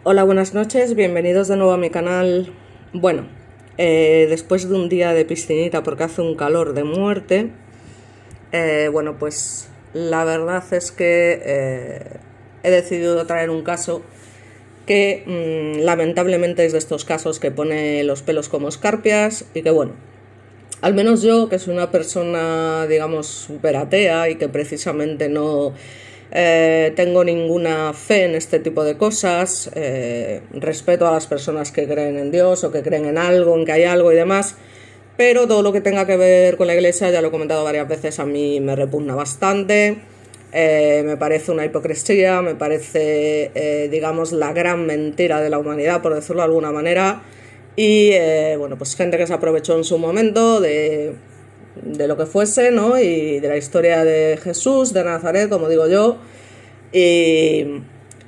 Hola, buenas noches, bienvenidos de nuevo a mi canal. Bueno, después de un día de piscinita porque hace un calor de muerte, bueno, pues la verdad es que he decidido traer un caso que lamentablemente es de estos casos que pone los pelos como escarpias y que bueno, al menos yo, que soy una persona, digamos, súper atea y que precisamente no tengo ninguna fe en este tipo de cosas, respeto a las personas que creen en Dios o que creen en algo, en que hay algo y demás, pero todo lo que tenga que ver con la iglesia, ya lo he comentado varias veces, a mí me repugna bastante. Me parece una hipocresía, me parece, digamos, la gran mentira de la humanidad, por decirlo de alguna manera. Y bueno, pues gente que se aprovechó en su momento de lo que fuese, ¿no? Y de la historia de Jesús, de Nazaret, como digo yo. Y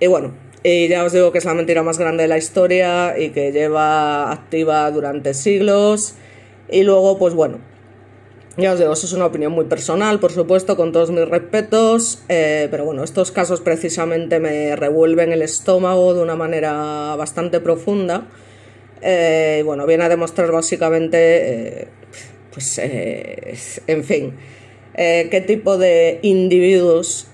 bueno, y ya os digo que es la mentira más grande de la historia y que lleva activa durante siglos. Y luego, pues bueno, ya os digo, eso es una opinión muy personal, por supuesto, con todos mis respetos, pero bueno, estos casos precisamente me revuelven el estómago de una manera bastante profunda. Bueno, viene a demostrar básicamente, pues, en fin, qué tipo de individuos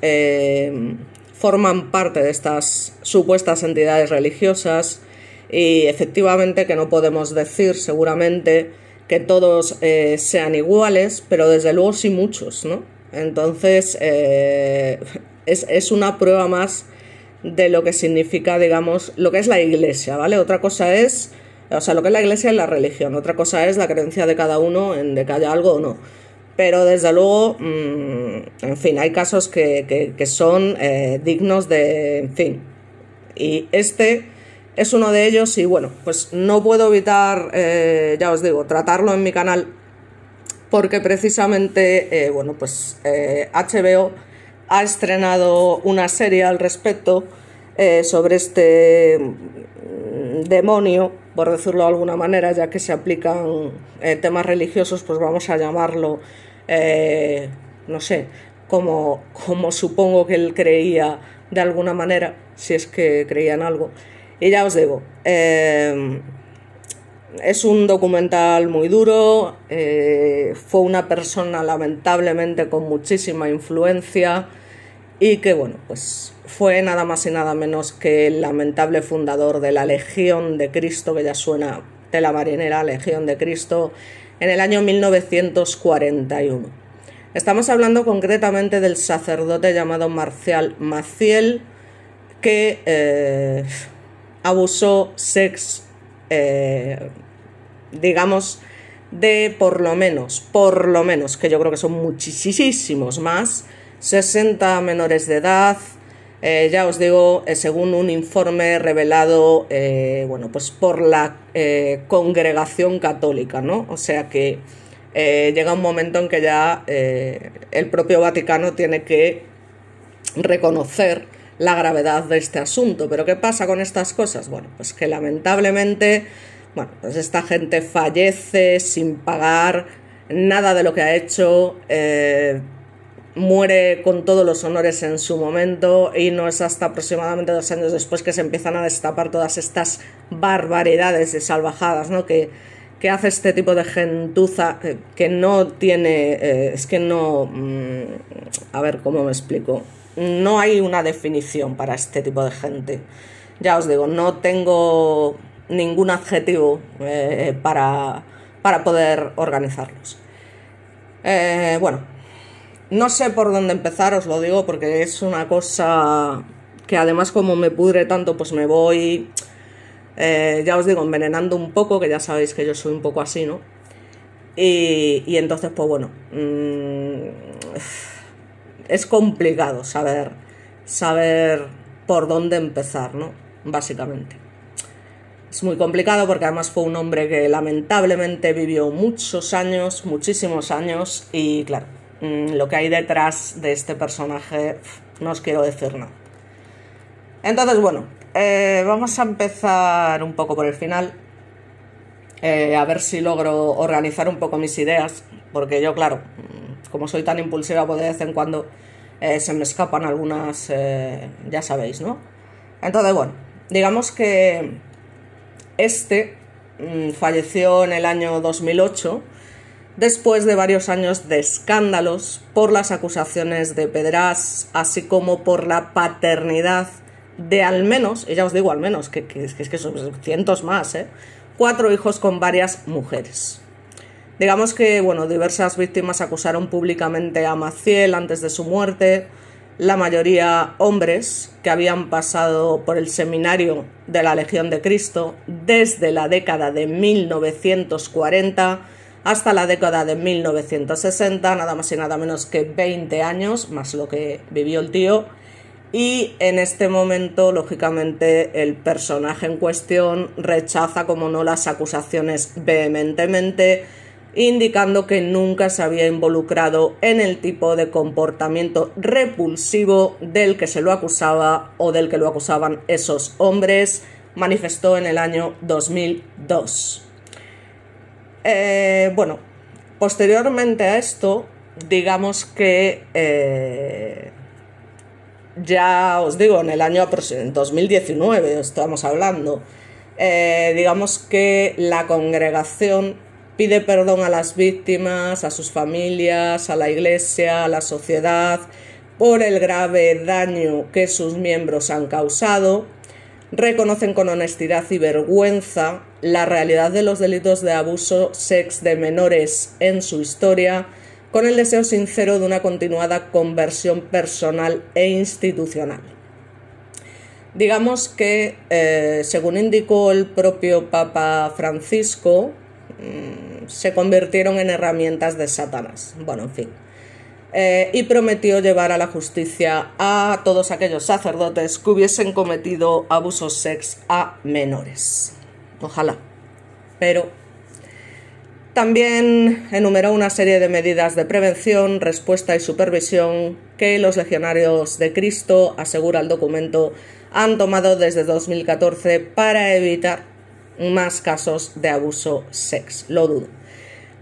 forman parte de estas supuestas entidades religiosas y efectivamente que no podemos decir seguramente que todos sean iguales, pero desde luego sí muchos, ¿no? Entonces es una prueba más de lo que significa, digamos, lo que es la iglesia, ¿vale? Otra cosa es, o sea, lo que es la iglesia es la religión, otra cosa es la creencia de cada uno en de que haya algo o no. Pero desde luego, en fin, hay casos que son dignos de, en fin, y este es uno de ellos y bueno, pues no puedo evitar, ya os digo, tratarlo en mi canal porque precisamente, bueno, pues HBO ha estrenado una serie al respecto sobre este demonio, por decirlo de alguna manera, ya que se aplican temas religiosos, pues vamos a llamarlo, no sé, como supongo que él creía de alguna manera, si es que creía en algo. Y ya os digo, es un documental muy duro, fue una persona lamentablemente con muchísima influencia y que bueno, pues fue nada más y nada menos que el lamentable fundador de la Legión de Cristo, que ya suena de la marinera, Legión de Cristo, en el año 1941. Estamos hablando concretamente del sacerdote llamado Marcial Maciel, que abusó digamos, de por lo menos, que yo creo que son muchísimos más, 60 menores de edad, ya os digo, según un informe revelado, bueno, pues por la Congregación Católica, ¿no? O sea que llega un momento en que ya el propio Vaticano tiene que reconocer la gravedad de este asunto. ¿Pero qué pasa con estas cosas? Bueno, pues que lamentablemente, bueno, pues esta gente fallece sin pagar nada de lo que ha hecho, muere con todos los honores en su momento y no es hasta aproximadamente 2 años después que se empiezan a destapar todas estas barbaridades y salvajadas, ¿no? que hace este tipo de gentuza que no tiene, es que no, a ver cómo me explico, no hay una definición para este tipo de gente. Ya os digo, no tengo ningún adjetivo para poder organizarlos. Bueno, no sé por dónde empezar, os lo digo, porque es una cosa que además como me pudre tanto, pues me voy, ya os digo, envenenando un poco, que ya sabéis que yo soy un poco así, ¿no? Y entonces, pues bueno, es complicado saber por dónde empezar, ¿no? Básicamente. Es muy complicado porque además fue un hombre que lamentablemente vivió muchos años, muchísimos años, y claro, lo que hay detrás de este personaje no os quiero decir nada. Entonces, bueno, vamos a empezar un poco por el final, a ver si logro organizar un poco mis ideas, porque yo, claro, como soy tan impulsiva, pues de vez en cuando se me escapan algunas, ya sabéis, ¿no? Entonces, bueno, Digamos que falleció en el año 2008, después de varios años de escándalos por las acusaciones de pederás, así como por la paternidad de al menos, y ya os digo al menos, que son cientos más, 4 hijos con varias mujeres. Digamos que, bueno, diversas víctimas acusaron públicamente a Maciel antes de su muerte, la mayoría hombres que habían pasado por el seminario de la Legión de Cristo desde la década de 1940 hasta la década de 1960, nada más y nada menos que 20 años, más lo que vivió el tío. Y en este momento, lógicamente, el personaje en cuestión rechaza, como no, las acusaciones vehementemente, indicando que nunca se había involucrado en el tipo de comportamiento repulsivo del que se lo acusaba o del que lo acusaban esos hombres, manifestó en el año 2002. Bueno, posteriormente a esto, digamos que ya os digo, en el año 2019 estamos hablando, digamos que la congregación pide perdón a las víctimas, a sus familias, a la Iglesia, a la sociedad, por el grave daño que sus miembros han causado. Reconocen con honestidad y vergüenza la realidad de los delitos de abuso sexual de menores en su historia, con el deseo sincero de una continuada conversión personal e institucional. Digamos que, según indicó el propio Papa Francisco, se convirtieron en herramientas de Satanás. Bueno, en fin. Y prometió llevar a la justicia a todos aquellos sacerdotes que hubiesen cometido abusos sexuales a menores. Ojalá. Pero también enumeró una serie de medidas de prevención, respuesta y supervisión que los legionarios de Cristo, asegura el documento, han tomado desde 2014 para evitar más casos de abuso sexual. Lo dudo.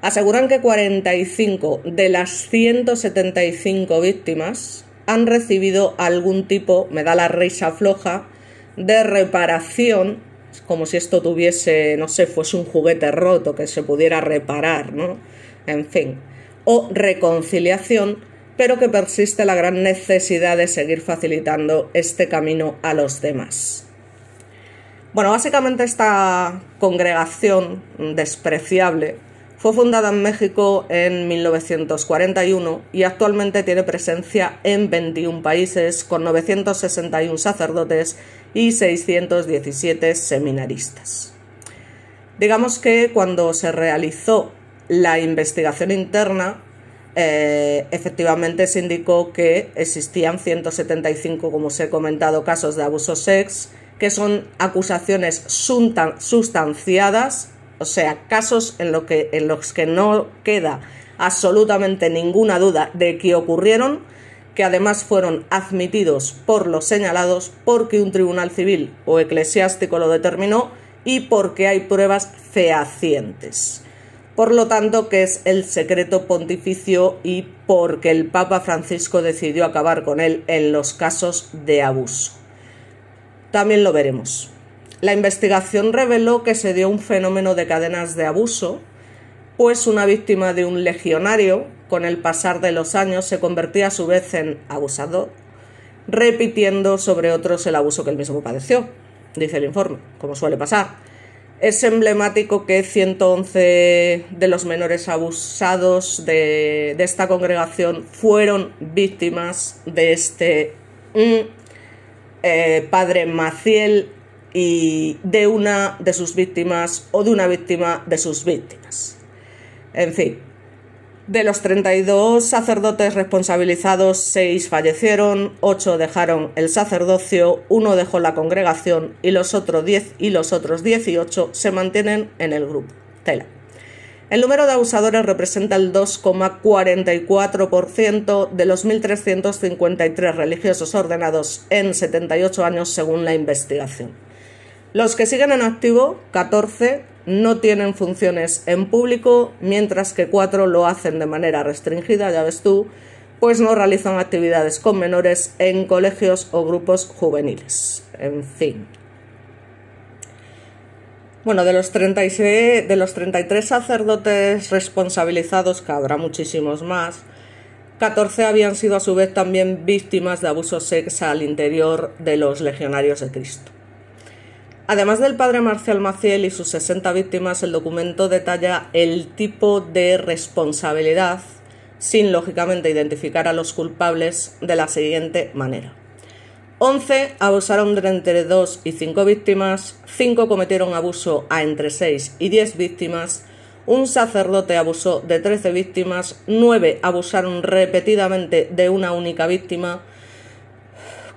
Aseguran que 45 de las 175 víctimas han recibido algún tipo, me da la risa floja, de reparación, como si esto tuviese, no sé, fuese un juguete roto que se pudiera reparar, ¿no? En fin, o reconciliación, pero que persiste la gran necesidad de seguir facilitando este camino a los demás. Bueno, básicamente esta congregación despreciable fue fundada en México en 1941 y actualmente tiene presencia en 21 países con 961 sacerdotes y 617 seminaristas. Digamos que cuando se realizó la investigación interna, efectivamente se indicó que existían 175, como os he comentado, casos de abuso sexual, que son acusaciones sustanciadas, o sea, casos en los que no queda absolutamente ninguna duda de que ocurrieron, que además fueron admitidos por los señalados porque un tribunal civil o eclesiástico lo determinó y porque hay pruebas fehacientes. Por lo tanto, que es el secreto pontificio y porque el Papa Francisco decidió acabar con él en los casos de abuso. También lo veremos. La investigación reveló que se dio un fenómeno de cadenas de abuso, pues una víctima de un legionario, con el pasar de los años, se convertía a su vez en abusador, repitiendo sobre otros el abuso que él mismo padeció, dice el informe, como suele pasar. Es emblemático que 111 de los menores abusados de esta congregación fueron víctimas de este padre Maciel y de una de sus víctimas o de una víctima de sus víctimas. En fin, de los 32 sacerdotes responsabilizados, 6 fallecieron, 8 dejaron el sacerdocio, 1 dejó la congregación y los otros 18 se mantienen en el grupo. Tela. El número de abusadores representa el 2,44% de los 1.353 religiosos ordenados en 78 años según la investigación. Los que siguen en activo, 14, no tienen funciones en público, mientras que 4 lo hacen de manera restringida, ya ves tú, pues no realizan actividades con menores en colegios o grupos juveniles. En fin, Bueno, de los 33 sacerdotes responsabilizados, que habrá muchísimos más, 14 habían sido a su vez también víctimas de abuso sexual al interior de los legionarios de Cristo. Además del padre Marcial Maciel y sus 60 víctimas, el documento detalla el tipo de responsabilidad, sin lógicamente identificar a los culpables, de la siguiente manera. 11 abusaron de entre 2 y 5 víctimas, 5 cometieron abuso a entre 6 y 10 víctimas, un sacerdote abusó de 13 víctimas, 9 abusaron repetidamente de una única víctima,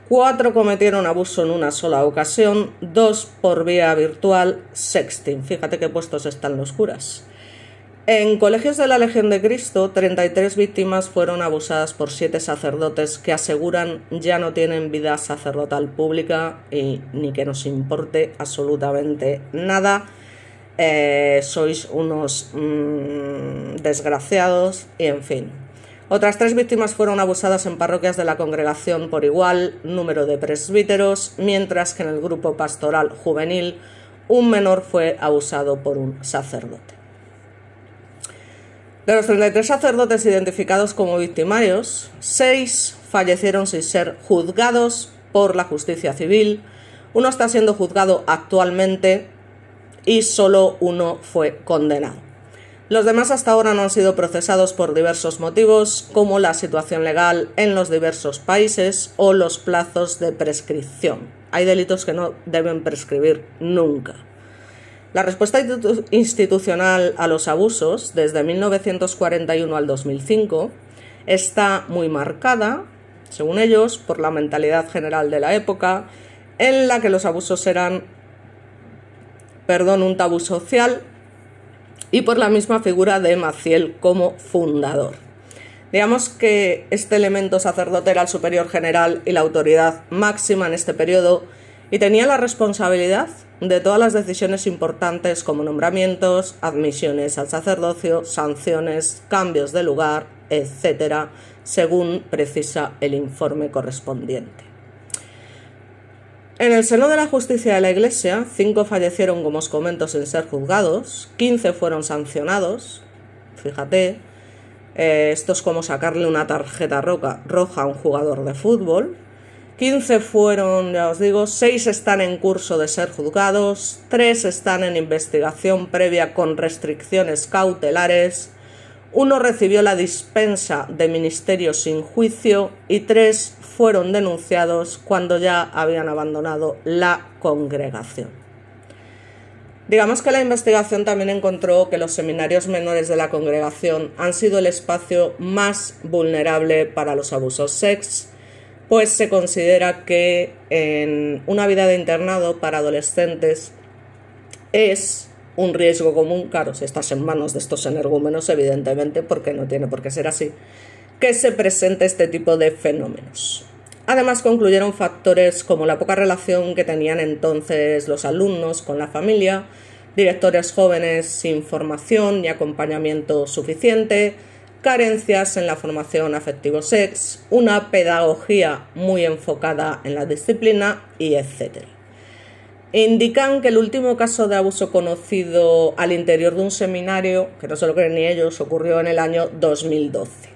4 cometieron abuso en una sola ocasión, 2 por vía virtual, sexting. Fíjate qué puestos están los curas. En colegios de la Legión de Cristo, 33 víctimas fueron abusadas por 7 sacerdotes que aseguran ya no tienen vida sacerdotal pública y ni que nos importe absolutamente nada. Sois unos desgraciados y en fin. Otras 3 víctimas fueron abusadas en parroquias de la congregación por igual número de presbíteros, mientras que en el grupo pastoral juvenil un menor fue abusado por un sacerdote. De los 33 sacerdotes identificados como victimarios, 6 fallecieron sin ser juzgados por la justicia civil, uno está siendo juzgado actualmente y solo uno fue condenado. Los demás hasta ahora no han sido procesados por diversos motivos, como la situación legal en los diversos países o los plazos de prescripción. Hay delitos que no deben prescribir nunca. La respuesta institucional a los abusos, desde 1941 al 2005, está muy marcada, según ellos, por la mentalidad general de la época, en la que los abusos eran, un tabú social, y por la misma figura de Maciel como fundador. Digamos que este elemento sacerdote era el superior general y la autoridad máxima en este periodo y tenía la responsabilidad de todas las decisiones importantes como nombramientos, admisiones al sacerdocio, sanciones, cambios de lugar, etc., según precisa el informe correspondiente. En el seno de la justicia de la Iglesia, 5 fallecieron, como os comento, sin ser juzgados, 15 fueron sancionados, fíjate, esto es como sacarle una tarjeta roja a un jugador de fútbol, 15 fueron, ya os digo, 6 están en curso de ser juzgados, 3 están en investigación previa con restricciones cautelares, 1 recibió la dispensa de ministerio sin juicio y 3 fueron denunciados cuando ya habían abandonado la congregación. Digamos que la investigación también encontró que los seminarios menores de la congregación han sido el espacio más vulnerable para los abusos sex, pues se considera que en una vida de internado para adolescentes es un riesgo común, claro, si estás en manos de estos energúmenos, evidentemente, porque no tiene por qué ser así, que se presente este tipo de fenómenos. Además, concluyeron factores como la poca relación que tenían entonces los alumnos con la familia, directores jóvenes sin formación y acompañamiento suficiente, carencias en la formación afectivo-sex, una pedagogía muy enfocada en la disciplina y etc. Indican que el último caso de abuso conocido al interior de un seminario, que no se lo creen ni ellos, ocurrió en el año 2012.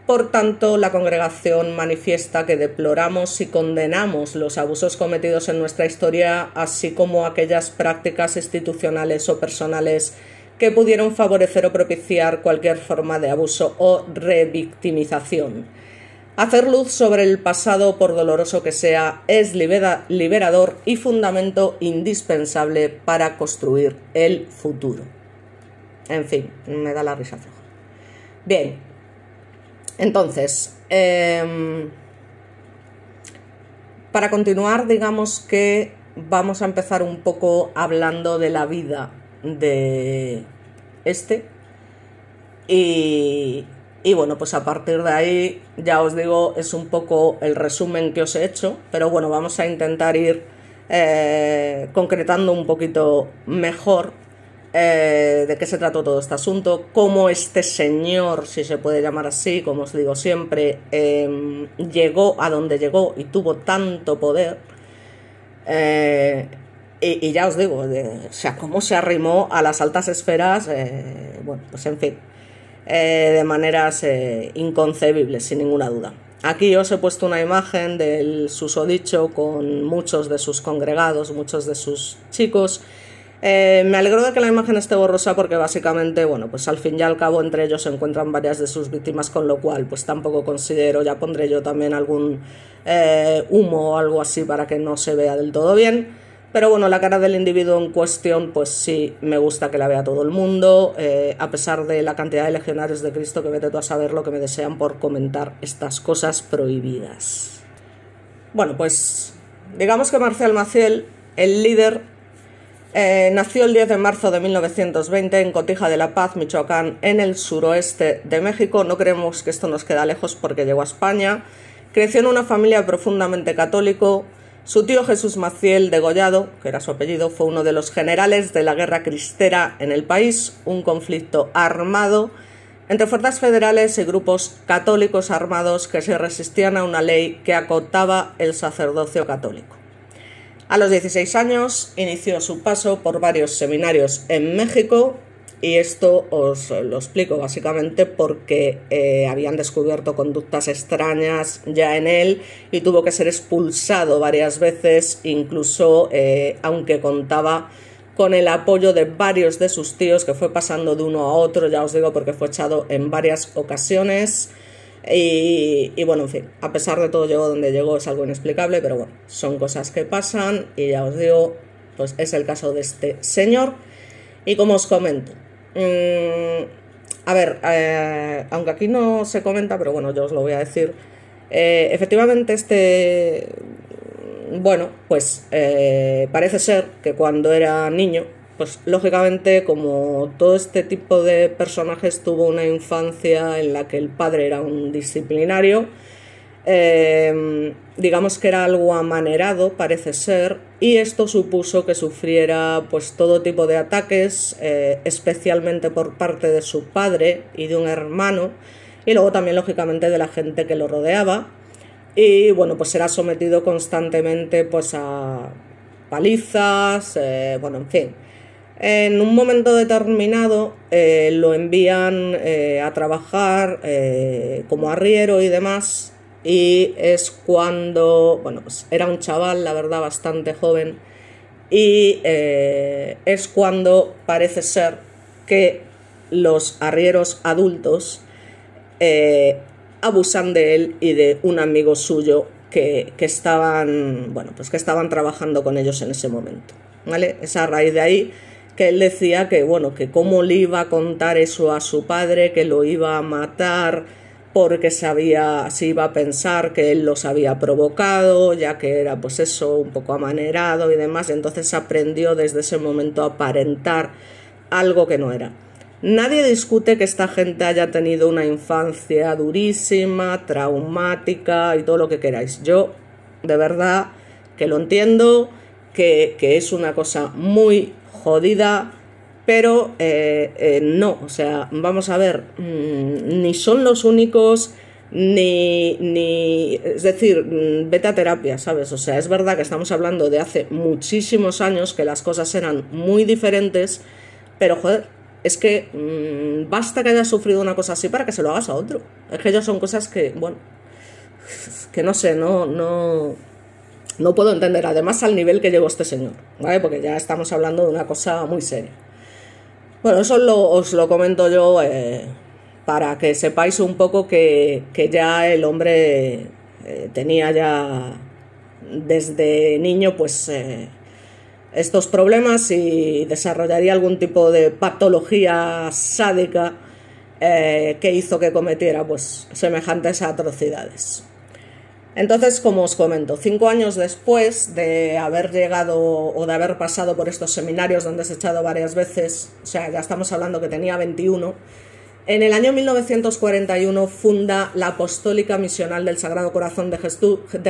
Por tanto, la congregación manifiesta que deploramos y condenamos los abusos cometidos en nuestra historia, así como aquellas prácticas institucionales o personales que pudieron favorecer o propiciar cualquier forma de abuso o revictimización. Hacer luz sobre el pasado, por doloroso que sea, es liberador y fundamento indispensable para construir el futuro. En fin, me da la risa floja. Bien, entonces, para continuar, digamos que vamos a empezar un poco hablando de la vida de y bueno, pues a partir de ahí, ya os digo, es un poco el resumen que os he hecho, pero bueno, vamos a intentar ir concretando un poquito mejor de qué se trató todo este asunto, cómo este señor, si se puede llamar así, como os digo siempre, llegó a donde llegó y tuvo tanto poder, Y ya os digo, o sea, cómo se arrimó a las altas esferas, bueno, pues en fin, de maneras inconcebibles, sin ninguna duda. Aquí os he puesto una imagen del susodicho con muchos de sus congregados, muchos de sus chicos. Me alegro de que la imagen esté borrosa porque básicamente, bueno, pues al fin y al cabo entre ellos se encuentran varias de sus víctimas, con lo cual pues tampoco considero, ya pondré yo también algún humo o algo así para que no se vea del todo bien. Pero bueno, la cara del individuo en cuestión, pues sí, me gusta que la vea todo el mundo, a pesar de la cantidad de legionarios de Cristo que vete tú a saber lo que me desean por comentar estas cosas prohibidas. Bueno, pues digamos que Marcial Maciel, el líder, nació el 10 de marzo de 1920 en Cotija de la Paz, Michoacán, en el suroeste de México. No creemos que esto nos queda lejos porque llegó a España. Creció en una familia profundamente católico. Su tío Jesús Maciel Degollado, que era su apellido, fue uno de los generales de la Guerra Cristera en el país, un conflicto armado entre fuerzas federales y grupos católicos armados que se resistían a una ley que acotaba el sacerdocio católico. A los 16 años inició su paso por varios seminarios en México, y esto os lo explico básicamente porque habían descubierto conductas extrañas ya en él y tuvo que ser expulsado varias veces, incluso aunque contaba con el apoyo de varios de sus tíos, que fue pasando de uno a otro, ya os digo, porque fue echado en varias ocasiones. Y bueno, en fin, a pesar de todo llegó donde llegó, es algo inexplicable, pero bueno, son cosas que pasan y ya os digo, pues es el caso de este señor. Y como os comento, a ver, aunque aquí no se comenta, pero bueno, yo os lo voy a decir, efectivamente bueno, pues parece ser que cuando era niño, pues lógicamente, como todo este tipo de personajes, tuvo una infancia en la que el padre era un disciplinario, digamos que era algo amanerado, parece ser, y esto supuso que sufriera pues todo tipo de ataques, especialmente por parte de su padre y de un hermano, y luego también lógicamente de la gente que lo rodeaba. Y bueno, pues era sometido constantemente pues a palizas, bueno, en fin. En un momento determinado lo envían a trabajar como arriero y demás, y es cuando, bueno, pues era un chaval, la verdad, bastante joven, y es cuando parece ser que los arrieros adultos abusan de él y de un amigo suyo que estaban, bueno, pues que estaban trabajando con ellos en ese momento, ¿vale? Es a raíz de ahí que él decía que, bueno, que cómo le iba a contar eso a su padre, que lo iba a matar porque se iba a pensar que él los había provocado, ya que era pues eso, un poco amanerado y demás. Entonces aprendió desde ese momento a aparentar algo que no era. Nadie discute que esta gente haya tenido una infancia durísima, traumática y todo lo que queráis. Yo, de verdad, que lo entiendo, que es una cosa muy jodida, pero no, o sea, vamos a ver, ni son los únicos, es decir, vete a terapia, ¿sabes? O sea, es verdad que estamos hablando de hace muchísimos años, que las cosas eran muy diferentes, pero joder, es que basta que hayas sufrido una cosa así para que se lo hagas a otro. Es que ellos son cosas que, bueno, que no sé, no puedo entender, además al nivel que llegó este señor, ¿vale? Porque ya estamos hablando de una cosa muy seria. Bueno, eso os lo comento yo para que sepáis un poco que ya el hombre tenía ya desde niño pues estos problemas y desarrollaría algún tipo de patología sádica que hizo que cometiera pues semejantes atrocidades. Entonces, como os comento, 5 años después de haber llegado o de haber pasado por estos seminarios donde he echado varias veces, o sea, ya estamos hablando que tenía 21, en el año 1941 funda la Apostólica Misional del Sagrado Corazón de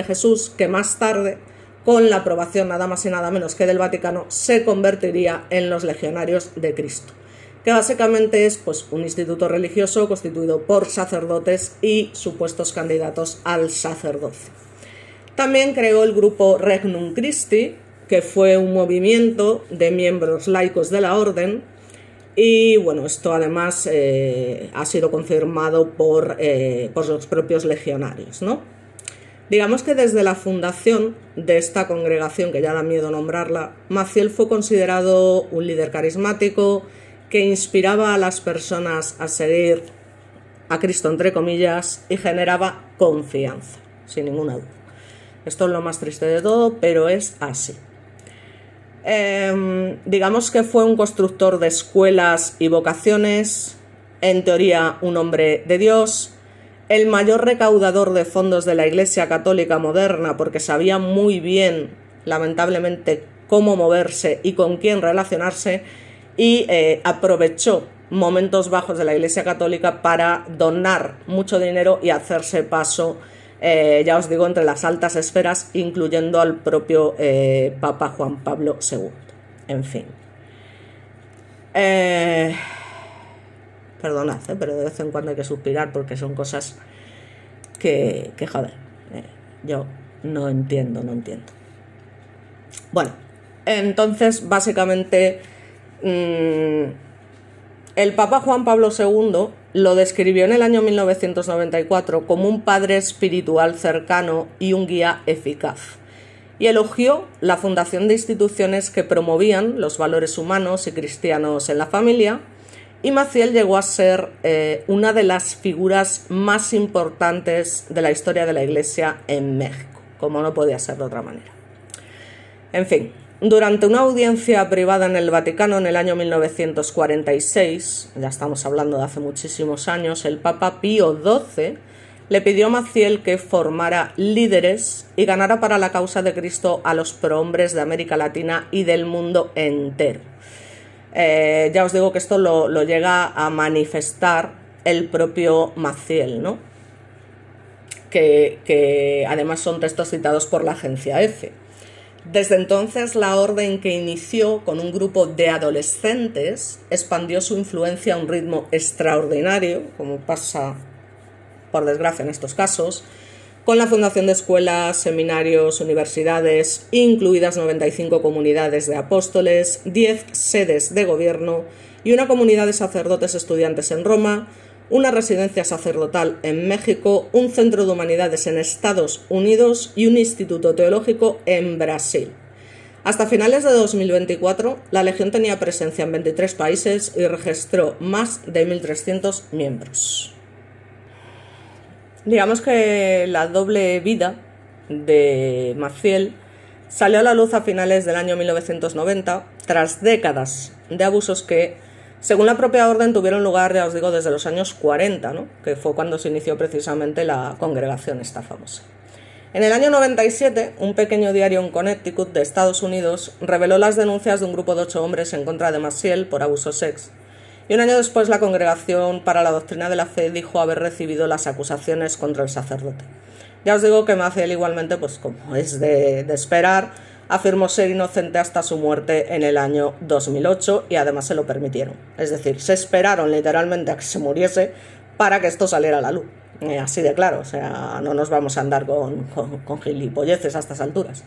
Jesús, que más tarde, con la aprobación nada más y nada menos que del Vaticano, se convertiría en los Legionarios de Cristo, que básicamente es pues un instituto religioso constituido por sacerdotes y supuestos candidatos al sacerdocio. También creó el grupo Regnum Christi, que fue un movimiento de miembros laicos de la orden, y bueno, esto además ha sido confirmado por los propios legionarios, ¿no? Digamos que desde la fundación de esta congregación, que ya da miedo nombrarla, Maciel fue considerado un líder carismático que inspiraba a las personas a seguir a Cristo, entre comillas, y generaba confianza, sin ninguna duda. Esto es lo más triste de todo, pero es así. Digamos que fue un constructor de escuelas y vocaciones, en teoría un hombre de Dios, el mayor recaudador de fondos de la Iglesia Católica moderna, porque sabía muy bien, lamentablemente, cómo moverse y con quién relacionarse, y aprovechó momentos bajos de la Iglesia Católica para donar mucho dinero y hacerse paso, ya os digo, entre las altas esferas, incluyendo al propio Papa Juan Pablo II. En fin. Perdonad, pero de vez en cuando hay que suspirar porque son cosas que joder, yo no entiendo. Bueno, entonces básicamente el Papa Juan Pablo II lo describió en el año 1994 como un padre espiritual cercano y un guía eficaz, y elogió la fundación de instituciones que promovían los valores humanos y cristianos en la familia, y Maciel llegó a ser una de las figuras más importantes de la historia de la Iglesia en México, como no podía ser de otra manera. En fin, durante una audiencia privada en el Vaticano en el año 1946, ya estamos hablando de hace muchísimos años, el Papa Pío XII le pidió a Maciel que formara líderes y ganara para la causa de Cristo a los prohombres de América Latina y del mundo entero. Ya os digo que esto lo llega a manifestar el propio Maciel, ¿no? Que además son textos citados por la agencia EFE. Desde entonces, la orden, que inició con un grupo de adolescentes, expandió su influencia a un ritmo extraordinario, como pasa, por desgracia, en estos casos, con la fundación de escuelas, seminarios, universidades, incluidas 95 comunidades de apóstoles, 10 sedes de gobierno y una comunidad de sacerdotes estudiantes en Roma, una residencia sacerdotal en México, un centro de humanidades en Estados Unidos y un instituto teológico en Brasil. Hasta finales de 2024, la Legión tenía presencia en 23 países y registró más de 1.300 miembros. Digamos que la doble vida de Maciel salió a la luz a finales del año 1990, tras décadas de abusos que, según la propia orden, tuvieron lugar, ya os digo, desde los años 40, ¿no? Que fue cuando se inició precisamente la congregación esta famosa. En el año 97, un pequeño diario en Connecticut de Estados Unidos reveló las denuncias de un grupo de 8 hombres en contra de Maciel por abuso sex. Y un año después, la Congregación para la Doctrina de la Fe dijo haber recibido las acusaciones contra el sacerdote. Ya os digo que Maciel igualmente, pues como es de esperar, afirmó ser inocente hasta su muerte en el año 2008 y además se lo permitieron. Es decir, se esperaron literalmente a que se muriese para que esto saliera a la luz. Así de claro, o sea, no nos vamos a andar con gilipolleces a estas alturas.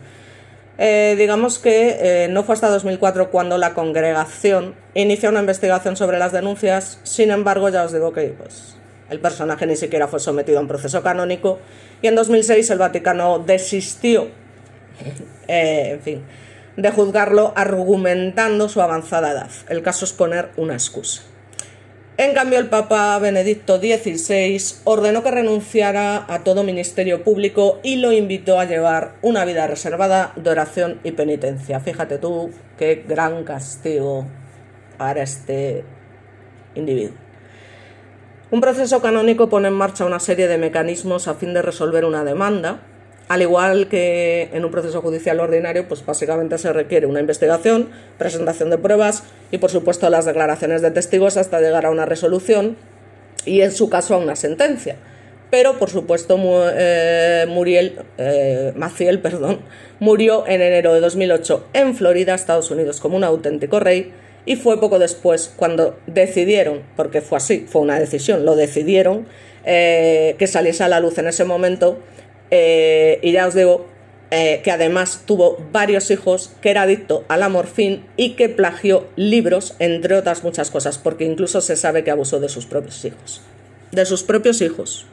Digamos que no fue hasta 2004 cuando la congregación inició una investigación sobre las denuncias. Sin embargo, ya os digo que pues, el personaje ni siquiera fue sometido a un proceso canónico, y en 2006 el Vaticano desistió en fin, de juzgarlo, argumentando su avanzada edad. El caso es poner una excusa. En cambio, el Papa Benedicto XVI ordenó que renunciara a todo ministerio público y lo invitó a llevar una vida reservada de oración y penitencia. Fíjate tú qué gran castigo para este individuo. Un proceso canónico pone en marcha una serie de mecanismos a fin de resolver una demanda. Al igual que en un proceso judicial ordinario, pues básicamente se requiere una investigación, presentación de pruebas y, por supuesto, las declaraciones de testigos hasta llegar a una resolución y, en su caso, a una sentencia. Pero, por supuesto, Maciel murió en enero de 2008 en Florida, Estados Unidos, como un auténtico rey, y fue poco después cuando decidieron, porque fue así, fue una decisión, lo decidieron, que saliese a la luz en ese momento. Y ya os digo que además tuvo varios hijos, que era adicto a la morfina y que plagió libros, entre otras muchas cosas, porque incluso se sabe que abusó de sus propios hijos. De sus propios hijos.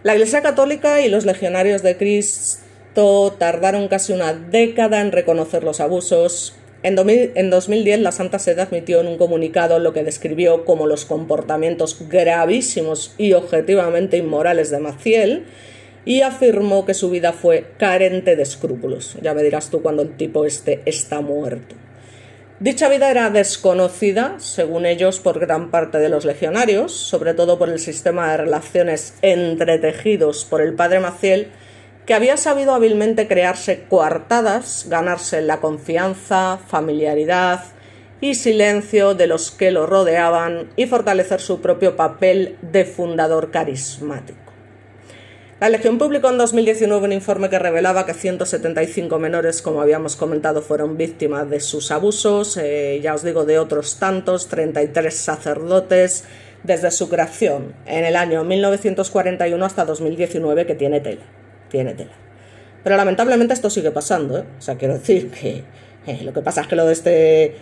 La Iglesia Católica y los legionarios de Cristo tardaron casi una década en reconocer los abusos. En 2010 la Santa Sede admitió en un comunicado lo que describió como los comportamientos gravísimos y objetivamente inmorales de Maciel y afirmó que su vida fue carente de escrúpulos. Ya me dirás tú cuando el tipo este está muerto. Dicha vida era desconocida, según ellos, por gran parte de los legionarios, sobre todo por el sistema de relaciones entretejidos por el padre Maciel, que había sabido hábilmente crearse coartadas, ganarse la confianza, familiaridad y silencio de los que lo rodeaban y fortalecer su propio papel de fundador carismático. La Legión publicó en 2019 un informe que revelaba que 175 menores, como habíamos comentado, fueron víctimas de sus abusos, ya os digo, de otros tantos, 33 sacerdotes, desde su creación en el año 1941 hasta 2019, que tiene tela. Pero lamentablemente esto sigue pasando, ¿eh? O sea, quiero decir que lo que pasa es que lo de este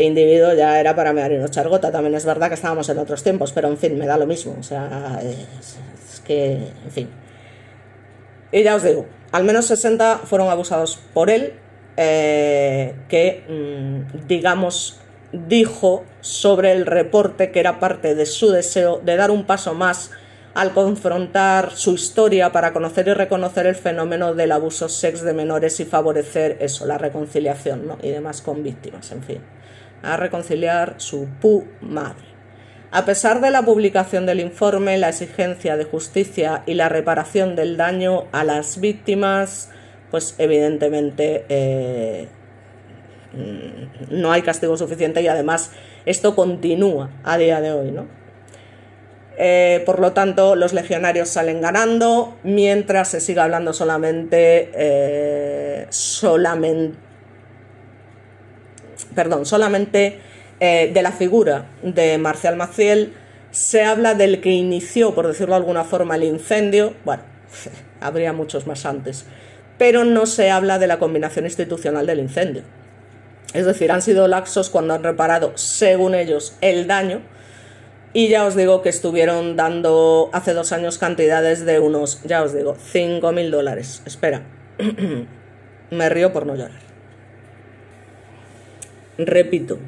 individuo ya era para mear y no echar gota. También es verdad que estábamos en otros tiempos, pero en fin, me da lo mismo. O sea, es que, en fin. Y ya os digo, al menos 60 fueron abusados por él, digamos, dijo sobre el reporte que era parte de su deseo de dar un paso más al confrontar su historia para conocer y reconocer el fenómeno del abuso sex de menores y favorecer eso, la reconciliación, ¿no? Y demás con víctimas, en fin, a reconciliar su madre. A pesar de la publicación del informe, la exigencia de justicia y la reparación del daño a las víctimas, pues evidentemente no hay castigo suficiente y además esto continúa a día de hoy, ¿no? Por lo tanto, los legionarios salen ganando mientras se siga hablando solamente de la figura de Marcial Maciel. Se habla del que inició, por decirlo de alguna forma, el incendio. Bueno, habría muchos más antes, pero no se habla de la combinación institucional del incendio. Es decir, han sido laxos cuando han reparado, según ellos, el daño. Y ya os digo que estuvieron dando hace 2 años cantidades de unos, ya os digo, $5.000. Espera, me río por no llorar. Repito,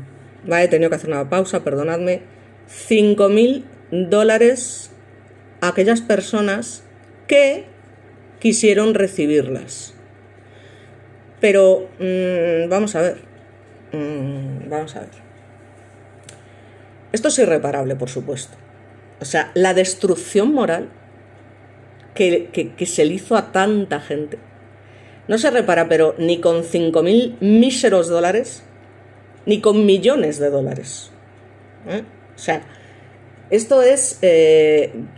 vale, he tenido que hacer una pausa, perdonadme. $5.000 a aquellas personas que quisieron recibirlas. Pero, vamos a ver. Esto es irreparable, por supuesto. O sea, la destrucción moral que se le hizo a tanta gente no se repara, pero ni con 5.000 míseros dólares, ni con millones de dólares. O sea, esto es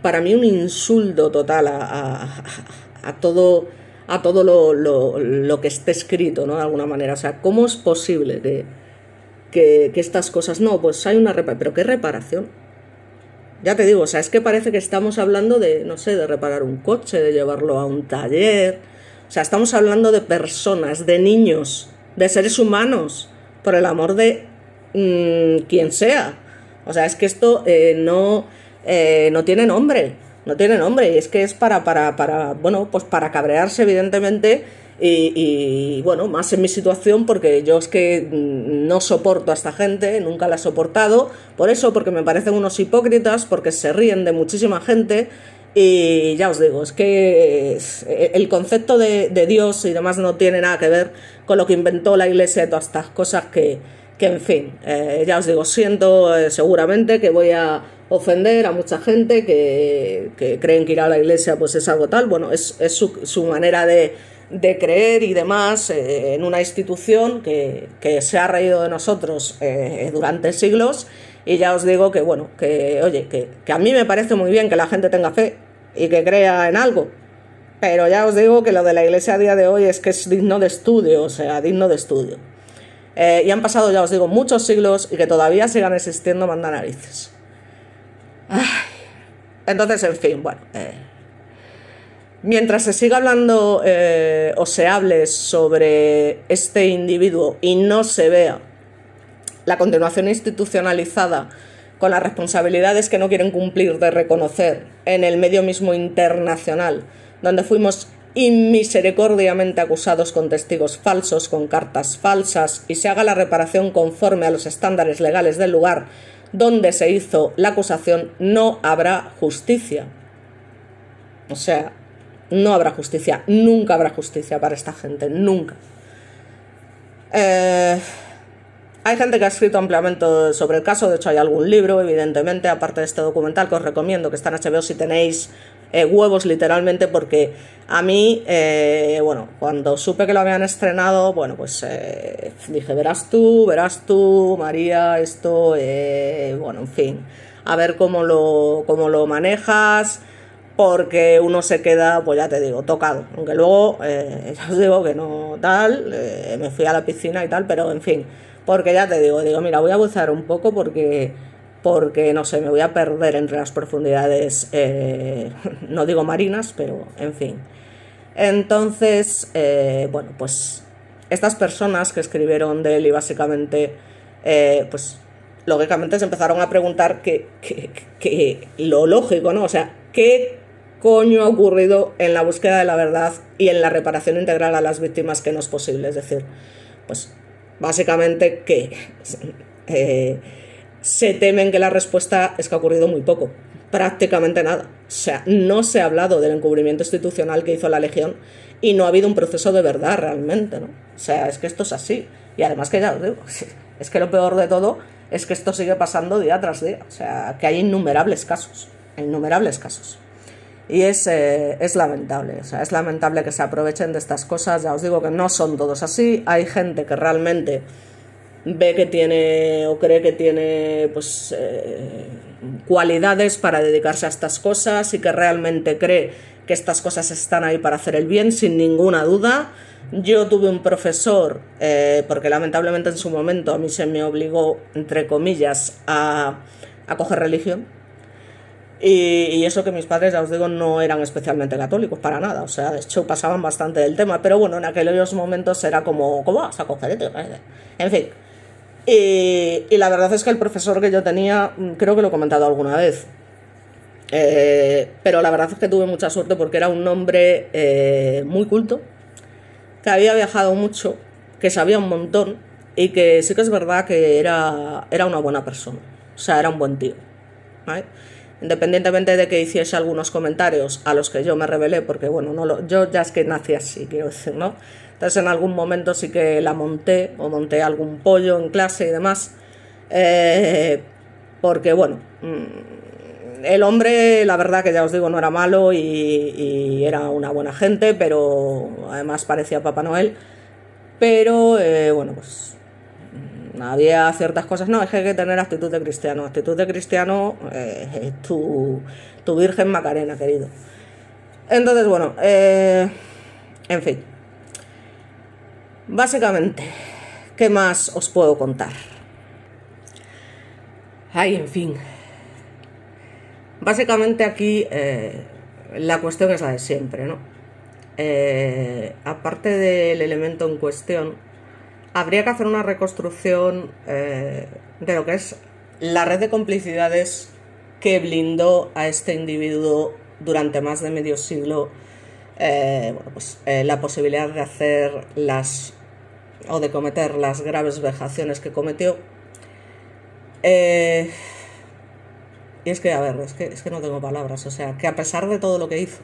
para mí un insulto total a todo lo que esté escrito, ¿no? De alguna manera. O sea, ¿cómo es posible que estas cosas? No, pues hay una reparación. ¿Pero qué reparación? Ya te digo, o sea, es que parece que estamos hablando de, no sé, de reparar un coche, de llevarlo a un taller. O sea, estamos hablando de personas, de niños, de seres humanos, por el amor de quien sea. O sea, es que esto no tiene nombre. No tiene nombre. Y es que es para bueno, pues para cabrearse, evidentemente. Y bueno, más en mi situación, porque yo es que no soporto a esta gente, nunca la he soportado, por eso, porque me parecen unos hipócritas, porque se ríen de muchísima gente. Y ya os digo, es que el concepto de Dios y demás no tiene nada que ver con lo que inventó la Iglesia y todas estas cosas que en fin, ya os digo, siento seguramente que voy a ofender a mucha gente que creen que ir a la Iglesia pues es algo tal. Bueno, es su manera de creer y demás en una institución que se ha reído de nosotros durante siglos. Y ya os digo que bueno, que oye, que a mí me parece muy bien que la gente tenga fe y que crea en algo, pero ya os digo que lo de la Iglesia a día de hoy es que es digno de estudio, o sea, digno de estudio. Y han pasado, ya os digo, muchos siglos y que todavía sigan existiendo manda narices. Entonces, en fin, bueno, mientras se siga hablando o se hable sobre este individuo y no se vea la continuación institucionalizada con las responsabilidades que no quieren cumplir de reconocer en el medio mismo internacional, donde fuimos inmisericordiamente acusados con testigos falsos, con cartas falsas, y se haga la reparación conforme a los estándares legales del lugar donde se hizo la acusación, no habrá justicia. O sea, no habrá justicia, nunca habrá justicia para esta gente, nunca. Hay gente que ha escrito ampliamente sobre el caso, de hecho hay algún libro, evidentemente, aparte de este documental que os recomiendo, que está en HBO si tenéis huevos, literalmente, porque a mí, bueno, cuando supe que lo habían estrenado, bueno, pues dije, verás tú, María, esto, bueno, en fin, a ver cómo lo manejas, porque uno se queda, pues ya te digo, tocado, aunque luego, ya os digo que no tal, me fui a la piscina y tal, pero en fin, porque ya te digo, mira, voy a bucear un poco porque no sé, me voy a perder entre las profundidades, no digo marinas, pero en fin. Entonces, bueno, pues estas personas que escribieron de él y básicamente, pues lógicamente se empezaron a preguntar que lo lógico, ¿no? O sea, ¿qué coño ha ocurrido en la búsqueda de la verdad y en la reparación integral a las víctimas que no es posible? Es decir, pues básicamente que se temen que la respuesta es que ha ocurrido muy poco, prácticamente nada. O sea, no se ha hablado del encubrimiento institucional que hizo la Legión y no ha habido un proceso de verdad realmente, ¿no? O sea, es que esto es así. Y además que ya os digo, es que lo peor de todo es que esto sigue pasando día tras día. O sea, que hay innumerables casos, innumerables casos. Y es lamentable, o sea, es lamentable que se aprovechen de estas cosas. Ya os digo que no son todos así, hay gente que realmente ve que tiene o cree que tiene pues cualidades para dedicarse a estas cosas y que realmente cree que estas cosas están ahí para hacer el bien, sin ninguna duda. Yo tuve un profesor, porque lamentablemente en su momento a mí se me obligó, entre comillas, a coger religión. Y eso que mis padres, ya os digo, no eran especialmente católicos, para nada. O sea, de hecho pasaban bastante del tema. Pero bueno, en aquellos momentos era como, ¿cómo vas a coger? En fin. Y la verdad es que el profesor que yo tenía, creo que lo he comentado alguna vez, pero la verdad es que tuve mucha suerte porque era un hombre muy culto, que había viajado mucho, que sabía un montón y que sí que es verdad que era una buena persona. O sea, era un buen tío, ¿vale? Independientemente de que hiciese algunos comentarios a los que yo me rebelé, porque bueno, yo ya es que nací así, quiero decir, ¿no? Entonces en algún momento sí que la monté, o monté algún pollo en clase y demás, porque bueno, el hombre, la verdad que ya os digo, no era malo y era una buena gente, pero además parecía Papá Noel, pero bueno, pues había ciertas cosas, no, es que hay que tener actitud de cristiano, tu Virgen Macarena, querido. Entonces, bueno, en fin, básicamente, ¿qué más os puedo contar? Ay, en fin, básicamente aquí la cuestión es la de siempre, ¿no? Aparte del elemento en cuestión, habría que hacer una reconstrucción de lo que es la red de complicidades que blindó a este individuo durante más de medio siglo, la posibilidad de hacer o de cometer las graves vejaciones que cometió. Y es que, a ver, es que no tengo palabras. O sea, que a pesar de todo lo que hizo,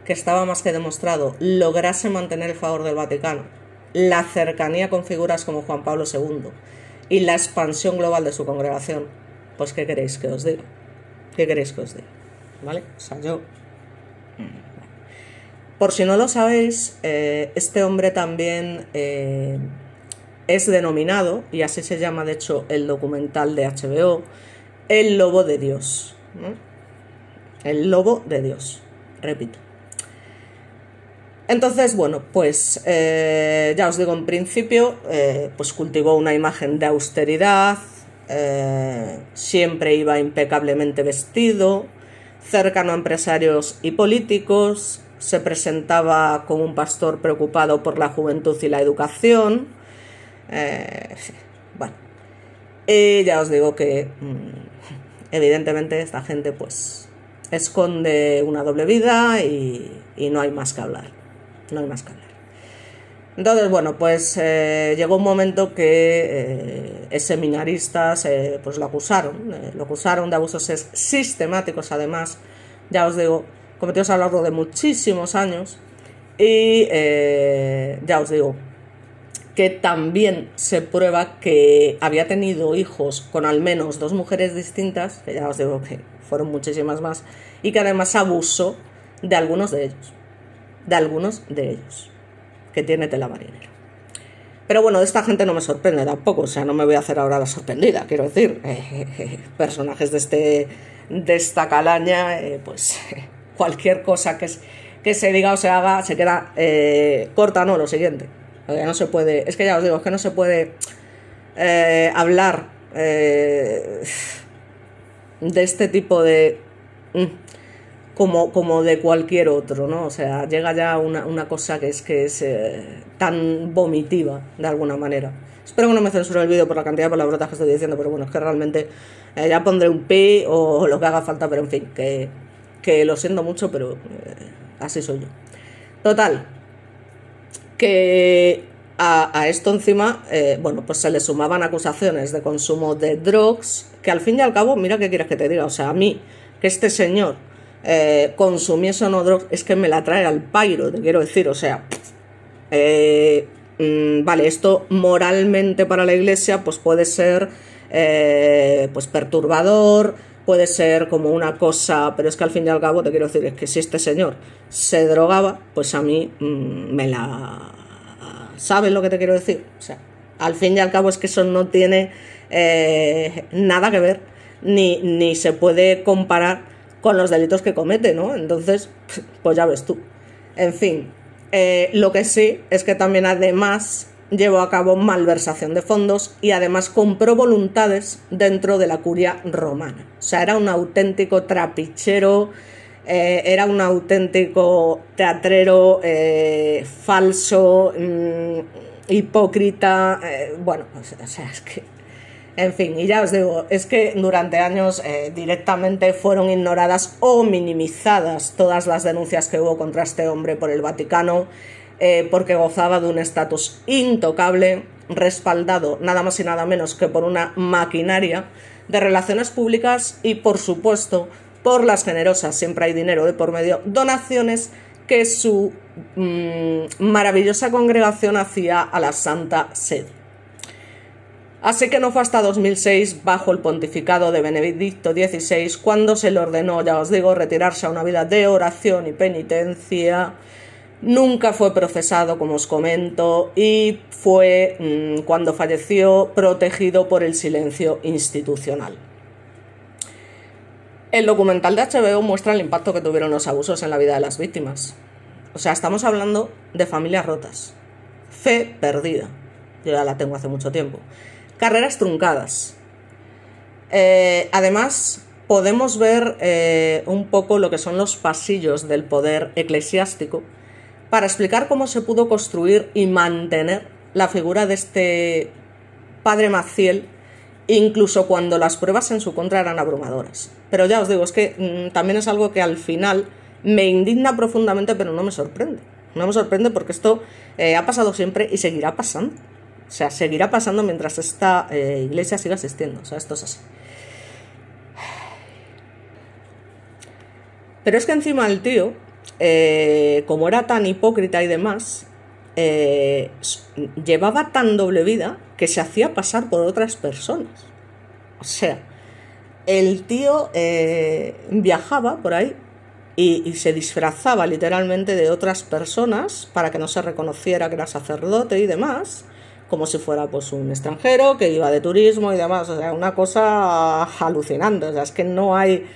que estaba más que demostrado, lograse mantener el favor del Vaticano, la cercanía con figuras como Juan Pablo II y la expansión global de su congregación, pues ¿qué queréis que os diga? ¿Qué queréis que os diga? ¿Vale? O sea, yo... Por si no lo sabéis, este hombre también es denominado, y así se llama de hecho el documental de HBO, el Lobo de Dios, ¿no? El Lobo de Dios, repito. Entonces, bueno, pues ya os digo, en principio, pues cultivó una imagen de austeridad, siempre iba impecablemente vestido, cercano a empresarios y políticos, se presentaba como un pastor preocupado por la juventud y la educación. Bueno, y ya os digo que evidentemente esta gente pues esconde una doble vida y no hay más que hablar. No hay más que hablar. Entonces, bueno, pues llegó un momento que seminaristas pues lo acusaron de abusos sistemáticos, además, ya os digo, cometidos a lo largo de muchísimos años, y ya os digo que también se prueba que había tenido hijos con al menos 2 mujeres distintas, que ya os digo que fueron muchísimas más, y que además abusó de algunos de ellos, que tiene tela marinera. Pero bueno, de esta gente no me sorprende tampoco, o sea, no me voy a hacer ahora la sorprendida, quiero decir, personajes de esta calaña, pues cualquier cosa que se diga o se haga se queda corta, no, lo siguiente. No se puede, es que ya os digo, es que no se puede hablar de este tipo de como de cualquier otro, ¿no? O sea, llega ya una cosa que es tan vomitiva de alguna manera. Espero que no me censure el vídeo por la cantidad de palabrotas que estoy diciendo, pero bueno, es que realmente ya pondré un pi o lo que haga falta, pero en fin, que lo siento mucho, pero así soy yo. Total, que a esto encima, bueno, pues se le sumaban acusaciones de consumo de drogas, que al fin y al cabo, mira qué quieres que te diga, o sea, a mí, que este señor consumiese o no drogas, es que me la trae al pairo, te quiero decir, o sea, vale, esto moralmente para la iglesia pues puede ser pues perturbador, puede ser como una cosa, pero es que al fin y al cabo te quiero decir, es que si este señor se drogaba, pues a mí me la... ¿Sabes lo que te quiero decir? O sea, al fin y al cabo es que eso no tiene nada que ver, ni se puede comparar con los delitos que comete, ¿no? Entonces, pues ya ves tú. En fin, lo que sí es que también además llevó a cabo malversación de fondos y además compró voluntades dentro de la curia romana. O sea, era un auténtico trapichero, era un auténtico teatrero falso, hipócrita, bueno, o sea, es que... En fin, y ya os digo, es que durante años directamente fueron ignoradas o minimizadas todas las denuncias que hubo contra este hombre por el Vaticano, porque gozaba de un estatus intocable, respaldado nada más y nada menos que por una maquinaria de relaciones públicas y, por supuesto, por las generosas, siempre hay dinero de por medio, donaciones que su maravillosa congregación hacía a la Santa Sede. Así que no fue hasta 2006, bajo el pontificado de Benedicto XVI, cuando se le ordenó, ya os digo, retirarse a una vida de oración y penitencia. Nunca fue procesado, como os comento, y fue, cuando falleció, protegido por el silencio institucional. El documental de HBO muestra el impacto que tuvieron los abusos en la vida de las víctimas. O sea, estamos hablando de familias rotas, fe perdida, yo ya la tengo hace mucho tiempo, carreras truncadas. Además, podemos ver un poco lo que son los pasillos del poder eclesiástico para explicar cómo se pudo construir y mantener la figura de este padre Maciel, incluso cuando las pruebas en su contra eran abrumadoras. Pero ya os digo, es que también es algo que al final me indigna profundamente, pero no me sorprende. No me sorprende porque esto ha pasado siempre y seguirá pasando. O sea, seguirá pasando mientras esta iglesia siga existiendo. O sea, esto es así. Pero es que encima el tío, como era tan hipócrita y demás, llevaba tan doble vida que se hacía pasar por otras personas. O sea, el tío viajaba por ahí y se disfrazaba literalmente de otras personas para que no se reconociera que era sacerdote y demás, como si fuera pues un extranjero que iba de turismo y demás. O sea, una cosa alucinante. O sea, es que no hay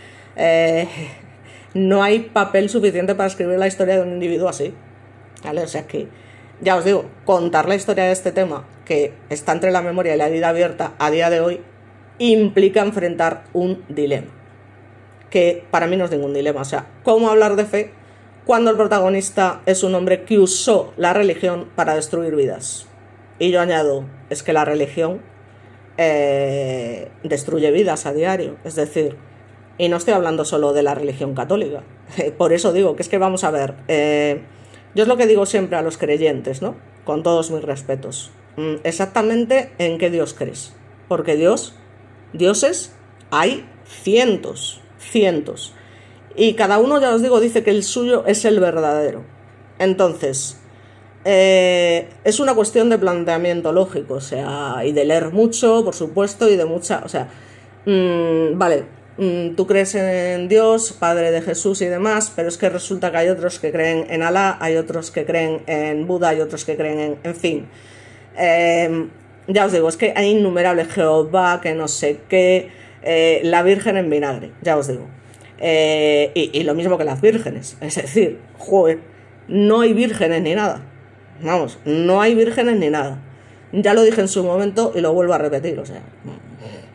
papel suficiente para escribir la historia de un individuo así, ¿vale? O sea que, ya os digo, contar la historia de este tema, que está entre la memoria y la herida abierta a día de hoy, implica enfrentar un dilema, que para mí no es ningún dilema. O sea, ¿cómo hablar de fe cuando el protagonista es un hombre que usó la religión para destruir vidas. Y yo añado, es que la religión destruye vidas a diario, es decir, y no estoy hablando solo de la religión católica, por eso digo que es que vamos a ver, yo es lo que digo siempre a los creyentes, ¿no? Con todos mis respetos, exactamente en qué Dios crees, porque dioses hay cientos, y cada uno, ya os digo, dice que el suyo es el verdadero. Entonces, es una cuestión de planteamiento lógico, o sea, y de leer mucho, por supuesto, y de mucha, o sea, vale, tú crees en Dios, Padre de Jesús y demás, pero es que resulta que hay otros que creen en Alá, hay otros que creen en Buda, hay otros que creen en fin. Ya os digo, es que hay innumerables, Jehová, que no sé qué, la Virgen en vinagre, ya os digo. Y lo mismo que las vírgenes, es decir, joder, no hay vírgenes ni nada. Vamos, no hay vírgenes ni nada. Ya lo dije en su momento y lo vuelvo a repetir, o sea,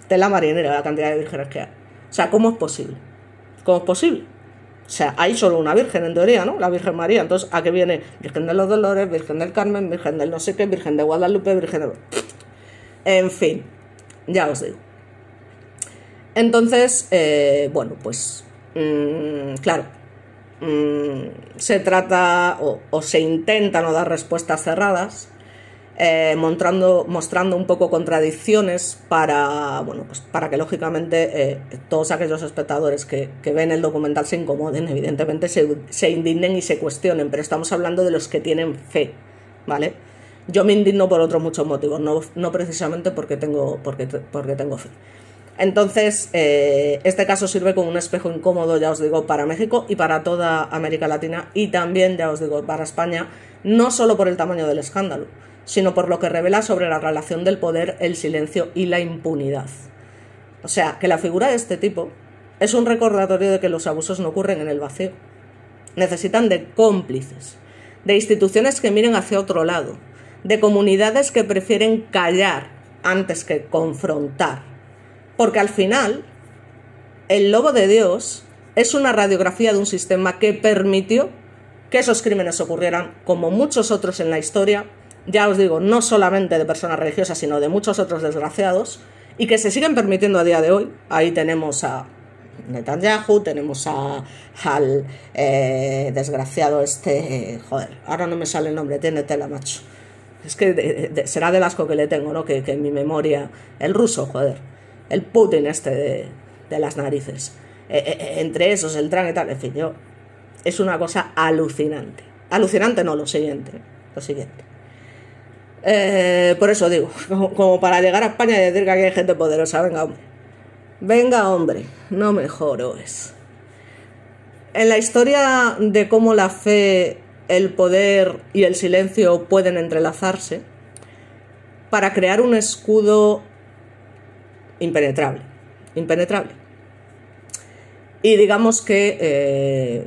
tela marinera la cantidad de vírgenes que hay. O sea, ¿cómo es posible? ¿Cómo es posible? O sea, hay solo una virgen en teoría, ¿no? La Virgen María. Entonces, ¿a qué viene? Virgen de los Dolores, Virgen del Carmen, Virgen del no sé qué, Virgen de Guadalupe, Virgen de... En fin, ya os digo. Entonces, bueno, pues, claro, se trata o se intenta no dar respuestas cerradas, mostrando un poco contradicciones para, bueno, pues para que lógicamente todos aquellos espectadores que ven el documental se incomoden, evidentemente se indignen y se cuestionen, pero estamos hablando de los que tienen fe, ¿vale? Yo me indigno por otros muchos motivos, no precisamente porque tengo fe. Entonces, este caso sirve como un espejo incómodo, ya os digo, para México y para toda América Latina, y también, ya os digo, para España, no solo por el tamaño del escándalo, sino por lo que revela sobre la relación del poder, el silencio y la impunidad. O sea, que la figura de este tipo es un recordatorio de que los abusos no ocurren en el vacío. Necesitan de cómplices, de instituciones que miren hacia otro lado, de comunidades que prefieren callar antes que confrontar. Porque al final, el lobo de Dios es una radiografía de un sistema que permitió que esos crímenes ocurrieran, como muchos otros en la historia, ya os digo, no solamente de personas religiosas, sino de muchos otros desgraciados, y que se siguen permitiendo a día de hoy. Ahí tenemos a Netanyahu, tenemos al desgraciado joder, ahora no me sale el nombre, tiene tela, macho. Es que será del asco que le tengo, ¿no? Que en mi memoria, el ruso, joder. El Putin de las narices, entre esos, el Trump y tal, en fin, es una cosa alucinante. Alucinante no, lo siguiente. Por eso digo, como para llegar a España y decir que aquí hay gente poderosa, venga hombre, no me joroes. En la historia de cómo la fe, el poder y el silencio pueden entrelazarse para crear un escudo impenetrable. Y digamos que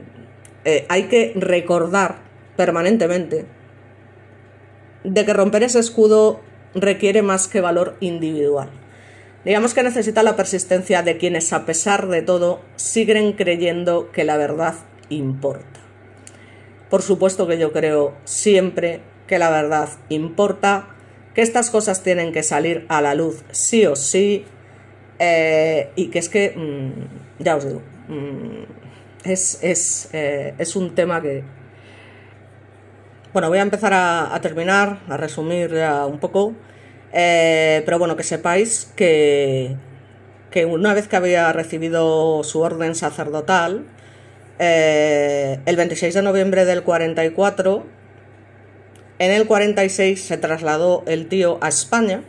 hay que recordar permanentemente de que romper ese escudo requiere más que valor individual. Digamos que necesita la persistencia de quienes, a pesar de todo, siguen creyendo que la verdad importa. Por supuesto que yo creo siempre que la verdad importa, que estas cosas tienen que salir a la luz sí o sí, y que es que, ya os digo, es un tema que... Bueno, voy a empezar a terminar, a resumir ya un poco, pero bueno, que sepáis que una vez que había recibido su orden sacerdotal, el 26 de noviembre del 44, en el 46 se trasladó el tío a España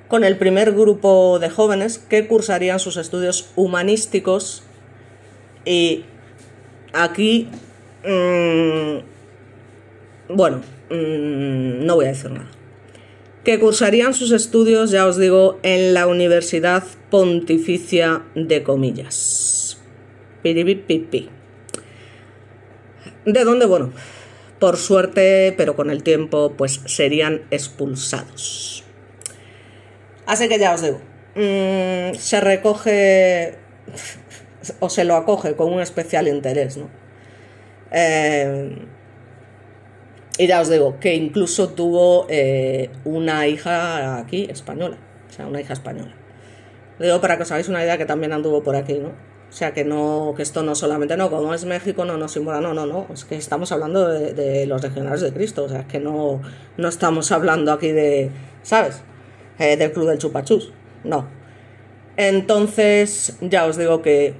con el primer grupo de jóvenes que cursarían sus estudios humanísticos, y aquí, bueno, no voy a decir nada, que cursarían sus estudios, ya os digo, en la Universidad Pontificia de Comillas. Piripipipi. ¿De dónde? Bueno, por suerte, pero con el tiempo, pues serían expulsados. Así que ya os digo, se recoge o se lo acoge con un especial interés, ¿no? Y ya os digo que incluso tuvo una hija aquí española, o sea, una hija española. Digo para que os hagáis una idea que también anduvo por aquí, ¿no? O sea, que esto no solamente, no, como es México, no nos importa, no, es que estamos hablando de los legionarios de Cristo, o sea, es que no estamos hablando aquí de, ¿sabes? Del club del chupachus, no. Entonces, ya os digo que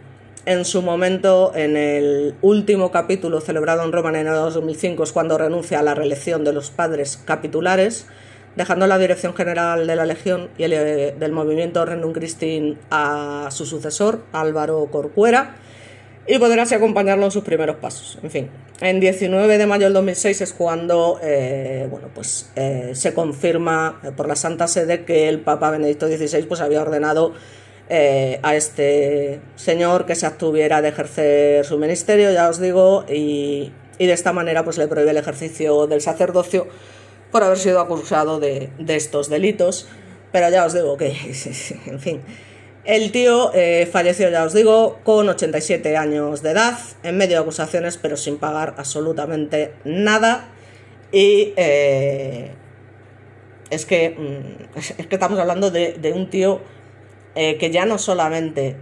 en su momento, en el último capítulo celebrado en Roma en enero de 2005, es cuando renuncia a la reelección de los padres capitulares, dejando la dirección general de la Legión y del movimiento Regnum Christi a su sucesor, Álvaro Corcuera, y poder así acompañarlo en sus primeros pasos. En fin, en 19 de mayo del 2006 es cuando se confirma por la Santa Sede que el Papa Benedicto XVI pues, había ordenado a este señor que se abstuviera de ejercer su ministerio, ya os digo, y de esta manera pues le prohíbe el ejercicio del sacerdocio por haber sido acusado de estos delitos. Pero ya os digo que, en fin, el tío falleció, ya os digo, con 87 años de edad, en medio de acusaciones, pero sin pagar absolutamente nada. Y es que estamos hablando de un tío que ya no solamente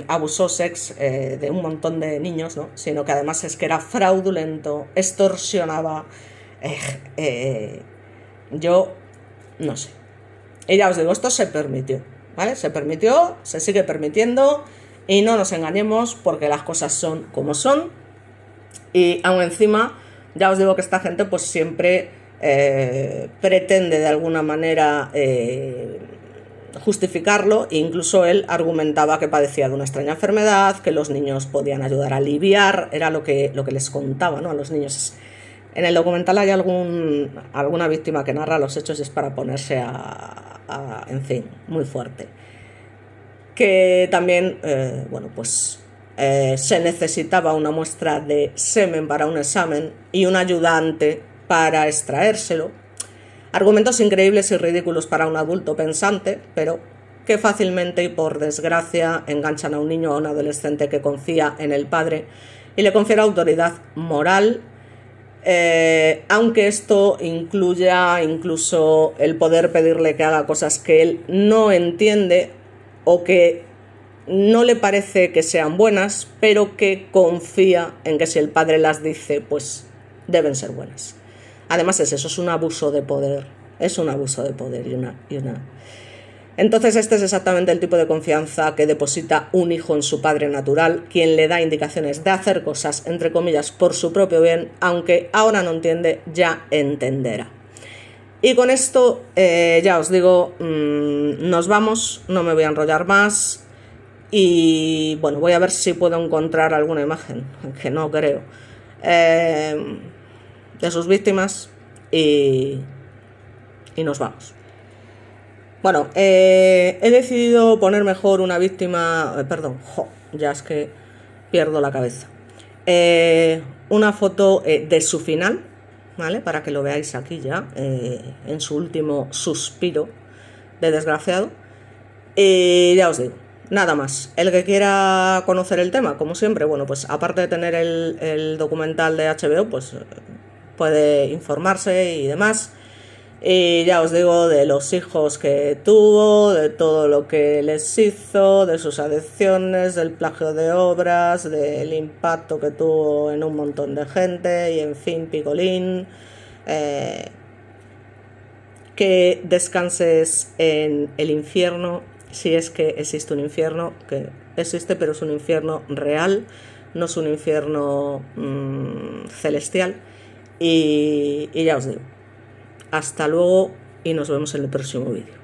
abusó de un montón de niños, ¿no? Sino que además es que era fraudulento, extorsionaba. Yo no sé. Y ya os digo, esto se permitió, ¿vale? Se permitió, se sigue permitiendo, y no nos engañemos porque las cosas son como son. Y aún encima, ya os digo que esta gente pues siempre pretende de alguna manera justificarlo. Incluso él argumentaba que padecía de una extraña enfermedad, que los niños podían ayudar a aliviar, era lo que les contaba, ¿no? A los niños. En el documental hay alguna víctima que narra los hechos y es para ponerse en fin, muy fuerte. Que también, se necesitaba una muestra de semen para un examen y un ayudante para extraérselo. Argumentos increíbles y ridículos para un adulto pensante, pero que fácilmente y por desgracia enganchan a un niño o a un adolescente que confía en el padre y le confiere autoridad moral. Aunque esto incluya incluso el poder pedirle que haga cosas que él no entiende o que no le parece que sean buenas, pero que confía en que si el padre las dice, pues deben ser buenas. Además eso es un abuso de poder, y una. Entonces este es exactamente el tipo de confianza que deposita un hijo en su padre natural, quien le da indicaciones de hacer cosas, entre comillas, por su propio bien, aunque ahora no entiende, ya entenderá. Y con esto, ya os digo, nos vamos, no me voy a enrollar más, y bueno, voy a ver si puedo encontrar alguna imagen, que no creo, de sus víctimas, y nos vamos. Bueno, he decidido poner mejor una víctima, ya es que pierdo la cabeza. Una foto de su final, ¿vale? Para que lo veáis aquí ya, en su último suspiro de desgraciado. Y ya os digo, nada más. El que quiera conocer el tema, como siempre, bueno, pues aparte de tener el documental de HBO, pues puede informarse y demás. Y ya os digo de los hijos que tuvo, de todo lo que les hizo, de sus adicciones, del plagio de obras, del impacto que tuvo en un montón de gente y en fin, picolín. Que descanses en el infierno, si es que existe un infierno, que existe, pero es un infierno real, no es un infierno celestial. Y ya os digo. Hasta luego y nos vemos en el próximo vídeo.